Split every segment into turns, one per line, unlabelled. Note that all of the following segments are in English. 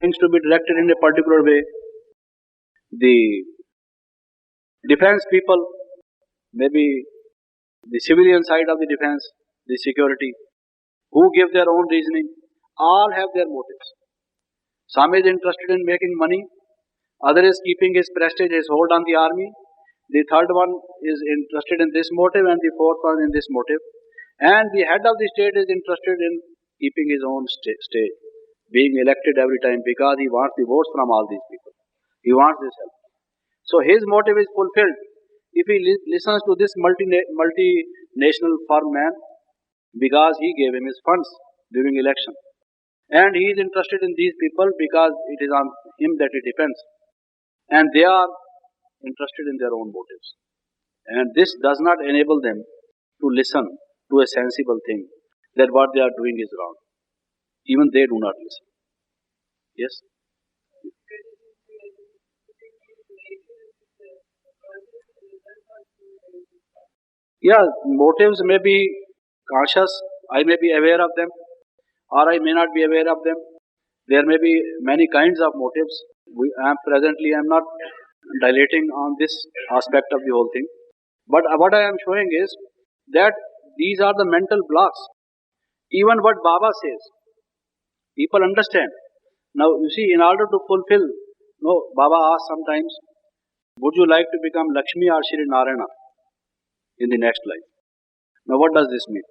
things to be directed in a particular way. The defense people, maybe the civilian side of the defense, the security, who give their own reasoning, all have their motives. Some is interested in making money, other is keeping his prestige, his hold on the army. The third one is interested in this motive, and the fourth one in this motive. And the head of the state is interested in keeping his own state, being elected every time because he wants the votes from all these people. He wants this help. So his motive is fulfilled if he listens to this multinational firm man because he gave him his funds during election. And he is interested in these people because it is on him that it depends. And they are interested in their own motives. And this does not enable them to listen to a sensible thing that what they are doing is wrong. Even they do not listen. Yes? Yeah, motives may be conscious, I may be aware of them, or I may not be aware of them. There may be many kinds of motives. I am not dilating on this aspect of the whole thing. But what I am showing is that these are the mental blocks. Even what Baba says, people understand. Now, you see, in order to fulfill, Baba asks sometimes, would you like to become Lakshmi or Shri Narayana in the next life? Now, what does this mean?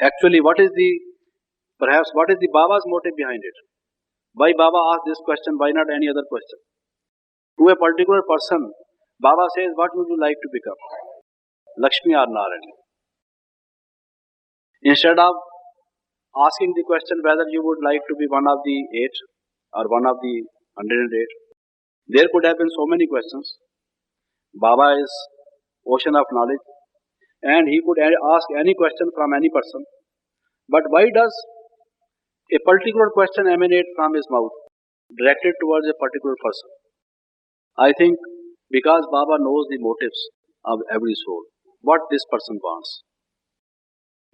Actually, what is the Baba's motive behind it? Why Baba asked this question, why not any other question? To a particular person, Baba says, what would you like to become? Lakshmi or Narayana? Instead of asking the question whether you would like to be one of the 8 or one of the 108, there could have been so many questions. Baba is ocean of knowledge and he could ask any question from any person. But why does a particular question emanate from his mouth, directed towards a particular person? I think because Baba knows the motives of every soul, what this person wants.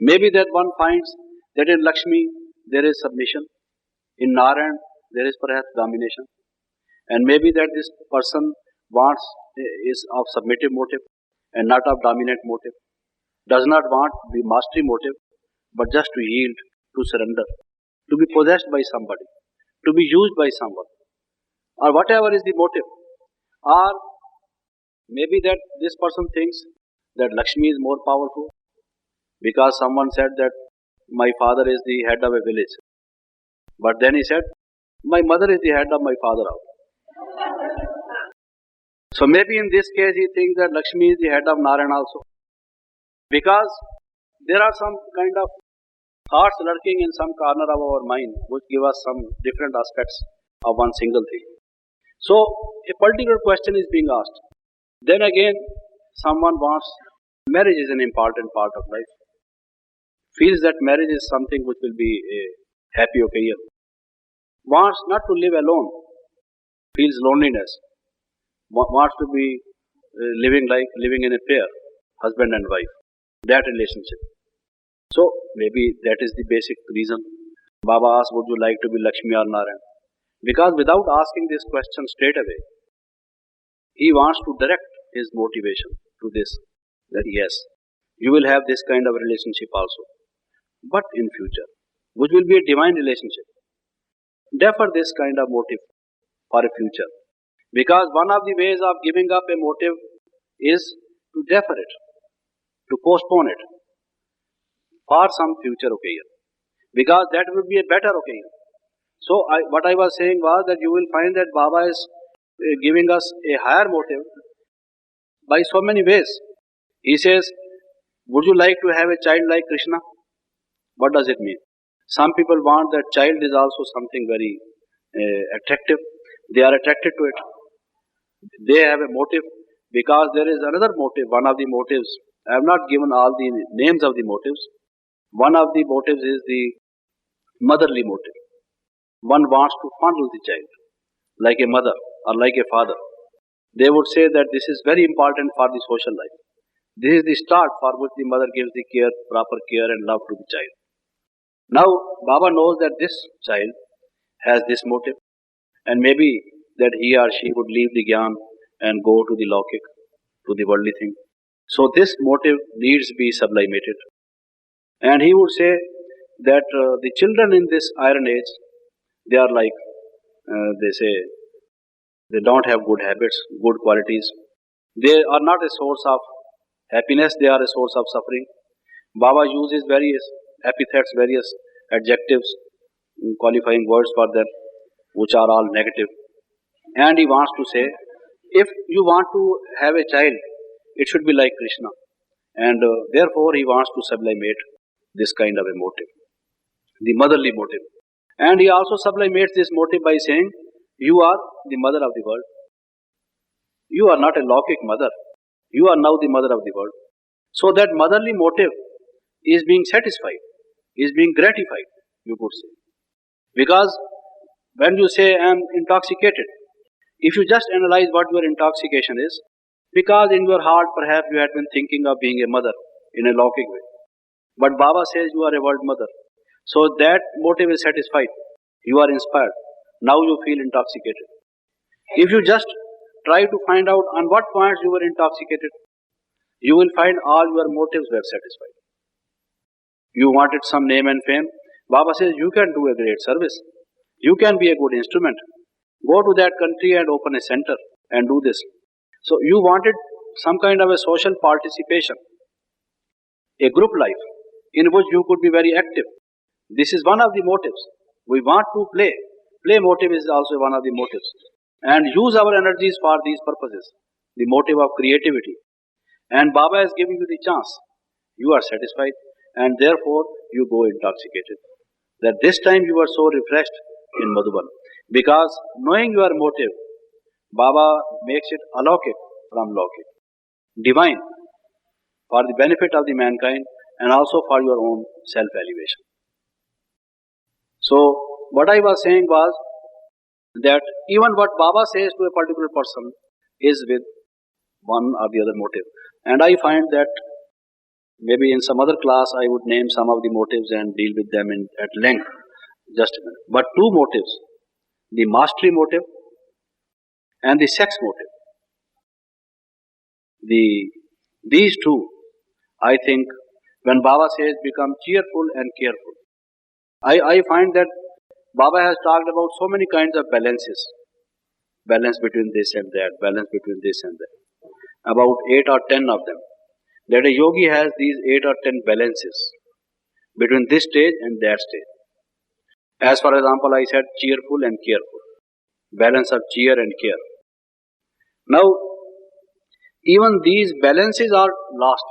Maybe that one finds that in Lakshmi there is submission, in Narayan there is perhaps domination, and maybe that this person wants is of submissive motive and not of dominant motive, does not want the mastery motive, but just to yield, to surrender, to be possessed by somebody, to be used by someone, or whatever is the motive. Or maybe that this person thinks that Lakshmi is more powerful because someone said that my father is the head of a village. But then he said, my mother is the head of my father also. So maybe in this case he thinks that Lakshmi is the head of Narayan also. Because there are some kind of thoughts lurking in some corner of our mind which give us some different aspects of one single thing. So a particular question is being asked. Then again, someone wants, marriage is an important part of life. Feels that marriage is something which will be a happy occasion. Wants not to live alone. Feels loneliness. Wants to be living in a pair, husband and wife. That relationship. So maybe that is the basic reason. Baba asked, would you like to be Lakshmi or Narayan? Because without asking this question straight away, he wants to direct his motivation to this. That yes, you will have this kind of relationship also. But in future, which will be a divine relationship. Defer this kind of motive for a future. Because one of the ways of giving up a motive is to defer it, to postpone it for some future occasion. Because that will be a better occasion. So what I was saying was that you will find that Baba is giving us a higher motive by so many ways. He says, would you like to have a child like Krishna? What does it mean? Some people want that child is also something very attractive. They are attracted to it. They have a motive because there is another motive, one of the motives. I have not given all the names of the motives. One of the motives is the motherly motive. One wants to fondle the child like a mother or like a father. They would say that this is very important for the social life. This is the start for which the mother gives the care, proper care and love to the child. Now, Baba knows that this child has this motive, and maybe that he or she would leave the Gyan and go to the Laukik, to the worldly thing. So this motive needs to be sublimated. And he would say that the children in this iron age, they are like, they say, they don't have good habits, good qualities. They are not a source of happiness, they are a source of suffering. Baba uses various epithets, various adjectives, qualifying words for them, which are all negative. And he wants to say, if you want to have a child, it should be like Krishna. And therefore he wants to sublimate this kind of a motive, the motherly motive. And he also sublimates this motive by saying, you are the mother of the world. You are not a Laukik mother. You are now the mother of the world. So that motherly motive is being satisfied, is being gratified, you could say. Because when you say I am intoxicated, if you just analyze what your intoxication is, because in your heart perhaps you had been thinking of being a mother in a Laukik way. But Baba says you are a world mother. So that motive is satisfied. You are inspired. Now you feel intoxicated. If you just try to find out on what points you were intoxicated, you will find all your motives were satisfied. You wanted some name and fame. Baba says you can do a great service. You can be a good instrument. Go to that country and open a center and do this. So you wanted some kind of a social participation, a group life in which you could be very active. This is one of the motives. We want to play. Play motive is also one of the motives. And use our energies for these purposes. The motive of creativity. And Baba is giving you the chance. You are satisfied and therefore you go intoxicated. That this time you are so refreshed in Madhuban. Because knowing your motive, Baba makes it alaukik from laukik. Divine for the benefit of the mankind and also for your own self-elevation. So, what I was saying was that even what Baba says to a particular person is with one or the other motive. And I find that maybe in some other class I would name some of the motives and deal with them at length. Just a minute. But two motives, the mastery motive and the sex motive. These two, I think, when Baba says become cheerful and careful, I find that Baba has talked about so many kinds of balances. Balance between this and that, balance between this and that. About 8 or 10 of them. That a yogi has these 8 or 10 balances between this stage and that stage. As for example, I said cheerful and careful. Balance of cheer and care. Now, even these balances are lost.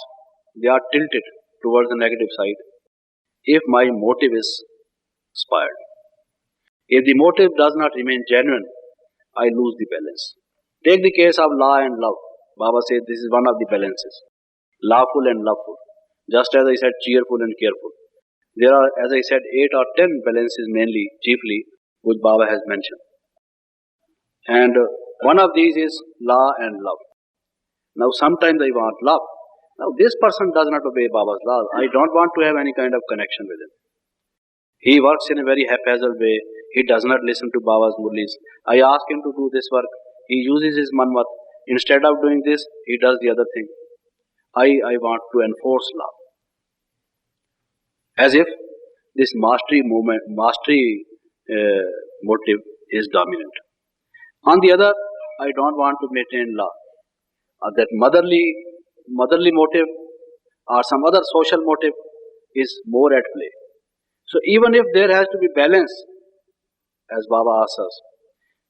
They are tilted towards the negative side if my motive is spoiled. If the motive does not remain genuine, I lose the balance. Take the case of law and love. Baba says this is one of the balances. Lawful and loveful. Just as I said, cheerful and careful. There are, as I said, 8 or 10 balances mainly, chiefly, which Baba has mentioned. And one of these is law and love. Now sometimes I want love. Now this person does not obey Baba's laws. I don't want to have any kind of connection with him. He works in a very haphazard way. He does not listen to Baba's murlis. I ask him to do this work. He uses his manvat. Instead of doing this, he does the other thing. I want to enforce love. As if this mastery motive is dominant. On the other, I don't want to maintain law. That motherly motive or some other social motive is more at play. So even if there has to be balance, as Baba asks us,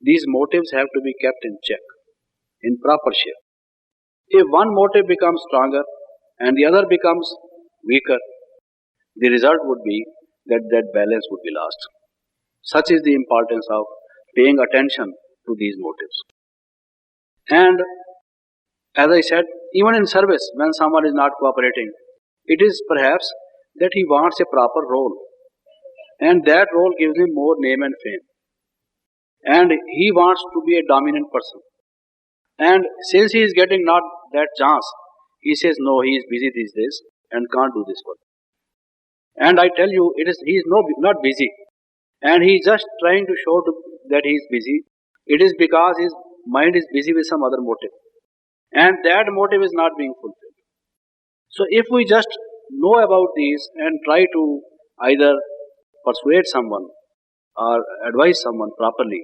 these motives have to be kept in check, in proper shape. If one motive becomes stronger and the other becomes weaker, the result would be that balance would be lost. Such is the importance of paying attention to these motives. And as I said, even in service, when someone is not cooperating, it is perhaps that he wants a proper role. And that role gives him more name and fame. And he wants to be a dominant person. And since he is getting not that chance, he says, no, he is busy these days and can't do this work. And I tell you, he is not busy. and he is just trying to show that he is busy, it is because his mind is busy with some other motive, and that motive is not being fulfilled. So if we just know about these and try to either persuade someone or advise someone properly,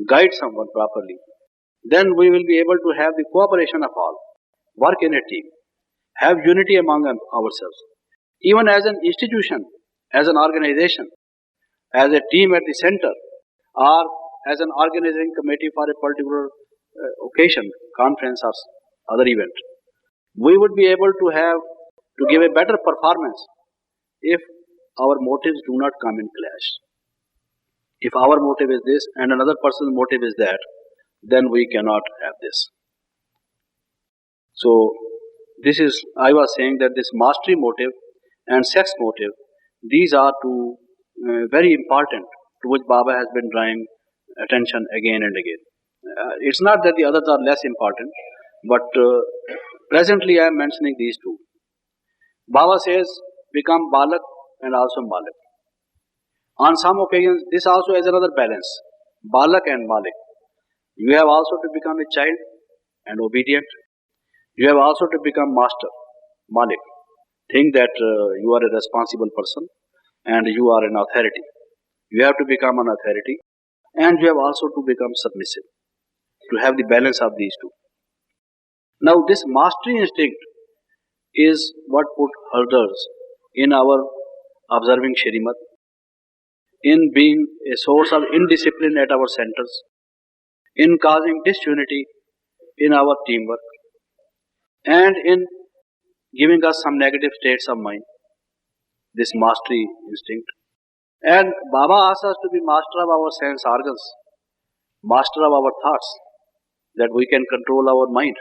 guide someone properly, then we will be able to have the cooperation of all, work in a team, have unity among ourselves. Even as an institution, as an organization, as a team at the center, or as an organizing committee for a particular occasion, conference or other event, we would be able to have to give a better performance if our motives do not come in clash. If our motive is this and another person's motive is that, then we cannot have this. So this is, I was saying that this mastery motive and sex motive, these are two very important, to which Baba has been drawing attention again and again. It's not that the others are less important, but presently I am mentioning these two. Baba says, become Balak and also Malik. On some occasions, this also has another balance, Balak and Malik. You have also to become a child and obedient. You have also to become master, Malik. Think that you are a responsible person and you are an authority. You have to become an authority, and you have also to become submissive, to have the balance of these two. Now this mastery instinct is what put hurdles in our observing Shrimad, in being a source of indiscipline at our centers, in causing disunity in our teamwork, and in giving us some negative states of mind, this mastery instinct. And Baba asks us to be master of our sense organs, master of our thoughts, that we can control our mind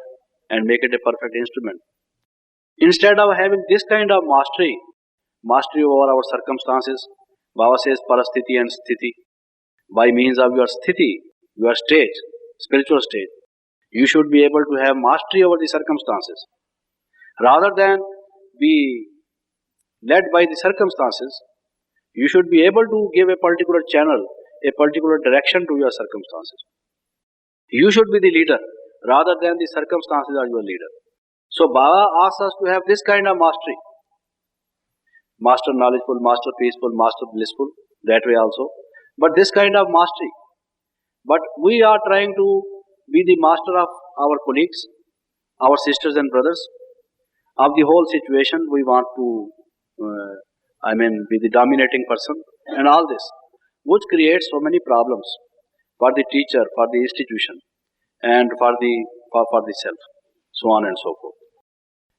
and make it a perfect instrument. Instead of having this kind of mastery over our circumstances, Baba says parasthiti and sthiti. By means of your sthiti, your state, spiritual state, you should be able to have mastery over the circumstances. Rather than be led by the circumstances, you should be able to give a particular channel, a particular direction to your circumstances. You should be the leader rather than the circumstances are your leader. So Baba asks us to have this kind of mastery. Master knowledgeful, master peaceful, master blissful, that way also. But this kind of mastery. But we are trying to be the master of our colleagues, our sisters and brothers. Of the whole situation, we want to be the dominating person and all this, which creates so many problems for the teacher, for the institution, and for the self, so on and so forth.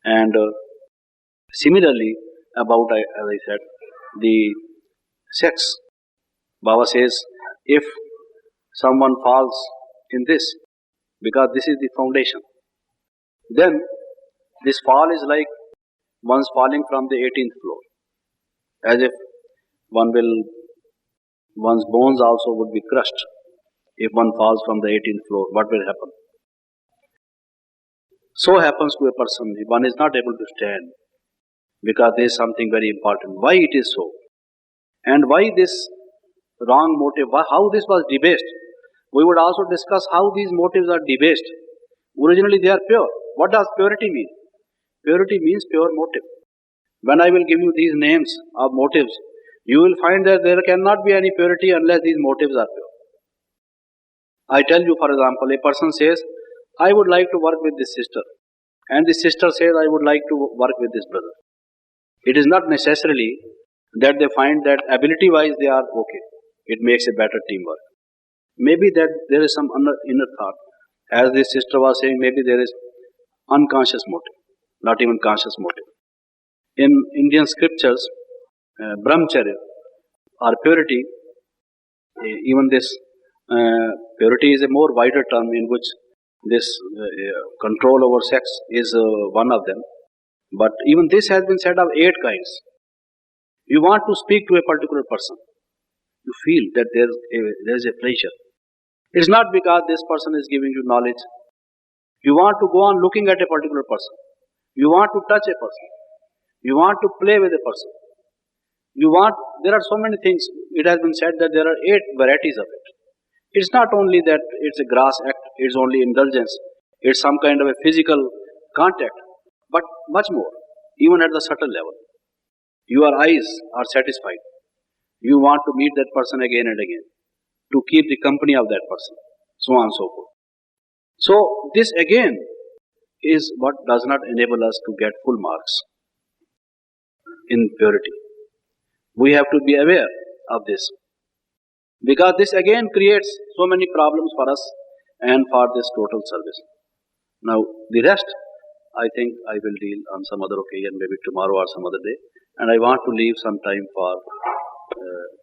And similarly, about, as I said, the sex, Baba says, if someone falls in this, because this is the foundation, then this fall is like one's falling from the 18th floor, as if one's bones also would be crushed if one falls from the 18th floor. What will happen? So happens to a person, one is not able to stand because there is something very important. Why it is so? And why this wrong motive, how this was debased. We would also discuss how these motives are debased. Originally they are pure. What does purity mean? Purity means pure motive. When I will give you these names of motives, you will find that there cannot be any purity unless these motives are pure. I tell you, for example, a person says, I would like to work with this sister, and the sister says, I would like to work with this brother. It is not necessarily that they find that ability-wise they are okay. It makes a better teamwork. Maybe that there is some inner thought. As this sister was saying, maybe there is unconscious motive, not even conscious motive. In Indian scriptures, brahmacharya or purity, even this purity is a more wider term in which this control over sex is one of them. But even this has been said of 8 kinds. You want to speak to a particular person. You feel that there is a pleasure. It is not because this person is giving you knowledge. You want to go on looking at a particular person. You want to touch a person. You want to play with a person. There are so many things. it has been said that there are 8 varieties of it. It's not only that it's a gross act, it's only indulgence, it's some kind of a physical contact, but much more, even at the subtle level. Your eyes are satisfied. You want to meet that person again and again, to keep the company of that person, so on and so forth. So, this again is what does not enable us to get full marks in purity. We have to be aware of this, because this again creates so many problems for us and for this total service. Now, the rest, I think I will deal on some other occasion, maybe tomorrow or some other day, and I want to leave some time for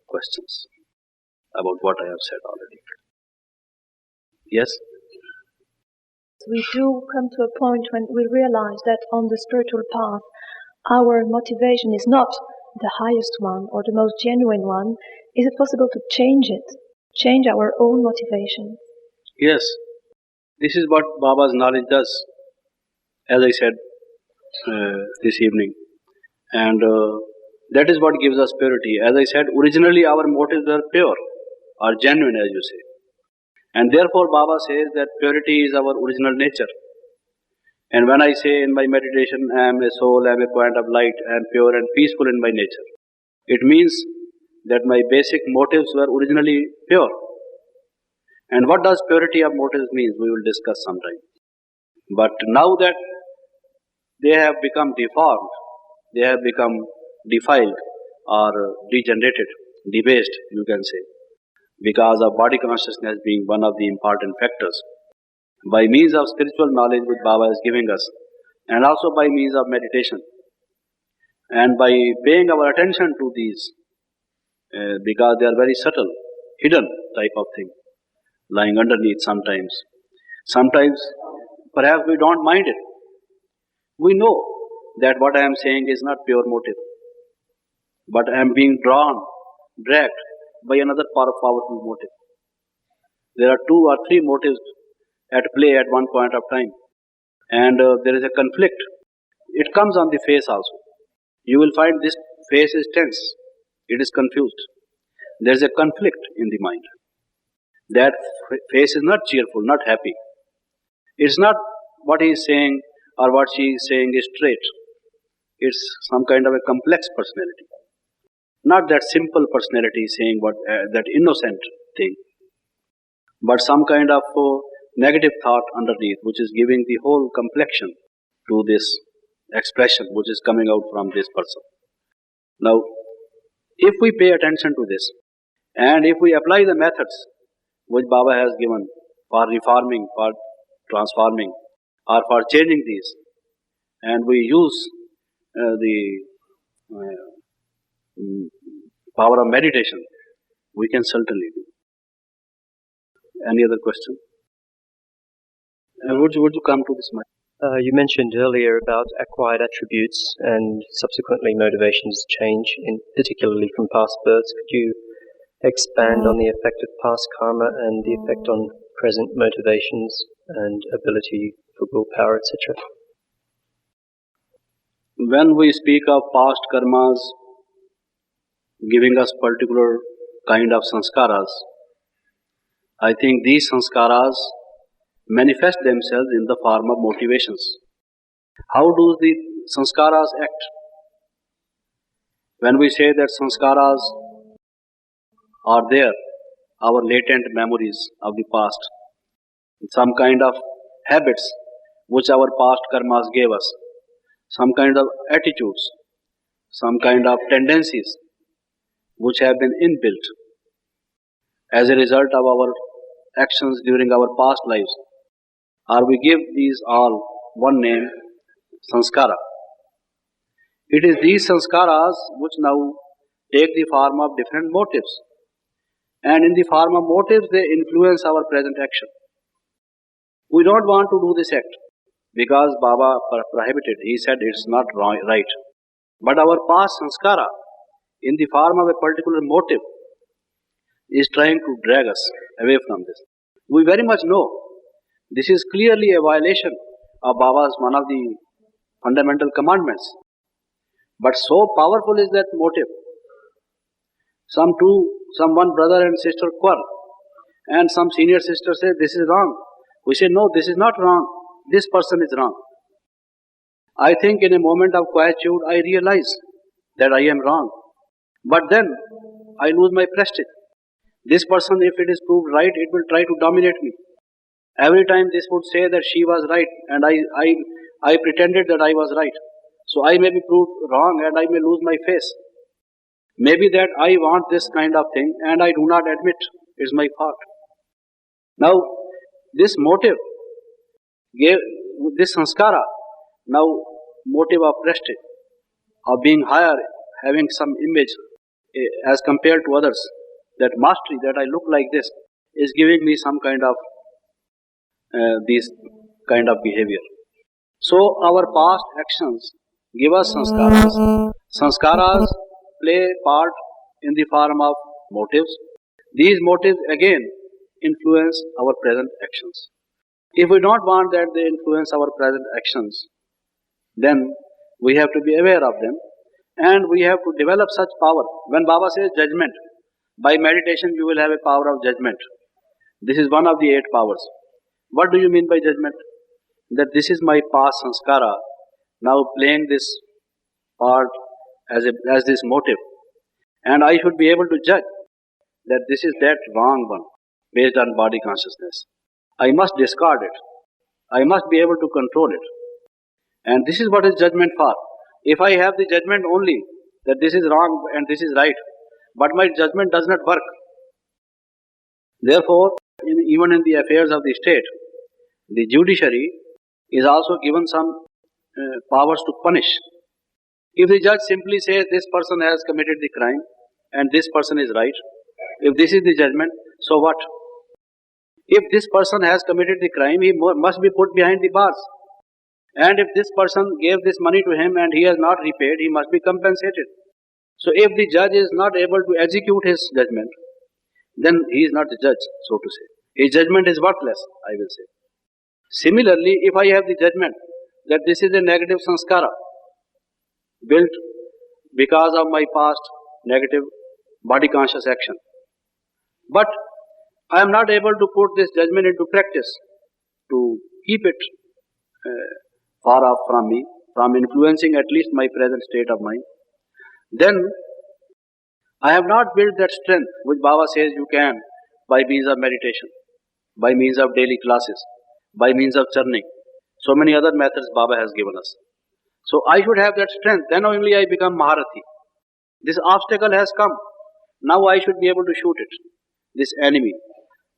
questions about what I have said already. Yes?
We do come to a point when we realize that on the spiritual path, our motivation is not the highest one or the most genuine one. Is it possible to change it? Change our own motivation?
Yes. This is what Baba's knowledge does, as I said this evening. And that is what gives us purity. As I said, originally our motives are pure, or genuine, as you say. And therefore Baba says that purity is our original nature. And when I say in my meditation, I am a soul, I am a point of light, I am pure and peaceful in my nature, it means that my basic motives were originally pure. And what does purity of motives mean? We will discuss sometime. But now that they have become deformed, they have become defiled or degenerated, debased, you can say, because of body consciousness being one of the important factors, by means of spiritual knowledge which Baba is giving us, and also by means of meditation, and by paying our attention to these, because they are very subtle, hidden type of thing, lying underneath sometimes. Sometimes, perhaps we don't mind it. We know that what I am saying is not pure motive, but I am being dragged by another powerful motive. There are 2 or 3 motives at play at one point of time, and there is a conflict. It comes on the face also. You will find this face is tense, it is confused. There is a conflict in the mind. That face is not cheerful, not happy. It's not what he is saying or what she is saying is straight. It's some kind of a complex personality. Not that simple personality saying what that innocent thing, but some kind of negative thought underneath, which is giving the whole complexion to this expression which is coming out from this person. Now, if we pay attention to this, and if we apply the methods which Baba has given for reforming, for transforming, or for changing these, and we use the power of meditation, we can certainly do. Any other question? Would you come to this matter?
You mentioned earlier about acquired attributes and subsequently motivations change, particularly from past births. Could you expand on the effect of past karma and the effect on present motivations and ability for willpower, etc.?
When we speak of past karmas giving us particular kind of sanskaras, I think these sanskaras manifest themselves in the form of motivations. How do the sanskaras act? When we say that sanskaras are there, our latent memories of the past, some kind of habits which our past karmas gave us, some kind of attitudes, some kind of tendencies which have been inbuilt as a result of our actions during our past lives, or we give these all one name, sanskara. It is these sanskaras which now take the form of different motives, and in the form of motives they influence our present action. We don't want to do this act because Baba prohibited. He said it's not right. But our past sanskara, in the form of a particular motive, is trying to drag us away from this. We very much know this is clearly a violation of Baba's one of the fundamental commandments. But so powerful is that motive. Some some one brother and sister quarrel, and some senior sister say this is wrong. We say no, this is not wrong. This person is wrong. I think in a moment of quietude I realize that I am wrong. But then I lose my prestige. This person, if it is proved right, it will try to dominate me. Every time this would say that she was right and I pretended that I was right. So I may be proved wrong and I may lose my face. Maybe that I want this kind of thing and I do not admit it's my fault. Now, this motive gave this sanskara, now motive of prestige, of being higher, having some image as compared to others, that mastery, that I look like this, is giving me some kind of these kind of behavior. So our past actions give us sanskaras. Sanskaras play part in the form of motives. These motives again influence our present actions. If we don't want that they influence our present actions, then we have to be aware of them and we have to develop such power. When Baba says judgment, by meditation you will have a power of judgment. This is one of the 8 powers. What do you mean by judgment? That this is my past sanskara now playing this part as this motive, and I should be able to judge that this is that wrong one based on body consciousness. I must discard it. I must be able to control it. And this is what is judgment for. If I have the judgment only that this is wrong and this is right, but my judgment does not work. Therefore, even in the affairs of the state, the judiciary is also given some powers to punish. If the judge simply says this person has committed the crime and this person is right, if this is the judgment, so what? If this person has committed the crime, he must be put behind the bars. And if this person gave this money to him and he has not repaid, he must be compensated. So if the judge is not able to execute his judgment, then he is not the judge, so to say. His judgment is worthless, I will say. Similarly, if I have the judgment that this is a negative sanskara built because of my past negative body conscious action, but I am not able to put this judgment into practice to keep it far off from me, from influencing at least my present state of mind, then I have not built that strength which Baba says you can by means of meditation, by means of daily classes, by means of churning. So many other methods Baba has given us. So I should have that strength, then only I become Maharathi. This obstacle has come. Now I should be able to shoot it, this enemy.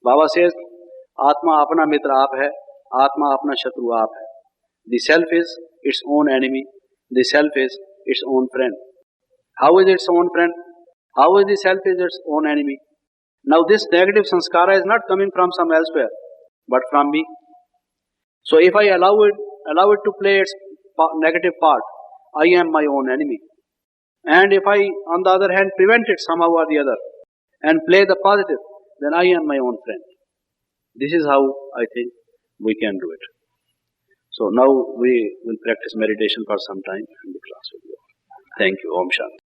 Baba says, Atma apna mitra aap hai, Atma apna shatru aap hai. The self is its own enemy, the self is its own friend. How is its own friend? How is the self is its own enemy? Now this negative sanskara is not coming from some elsewhere, but from me. So if I allow it to play its negative part, I am my own enemy. And if I, on the other hand, prevent it somehow or the other and play the positive, then I am my own friend. This is how I think we can do it. So now we will practice meditation for some time and the class will be over. Thank you. Om Shanti.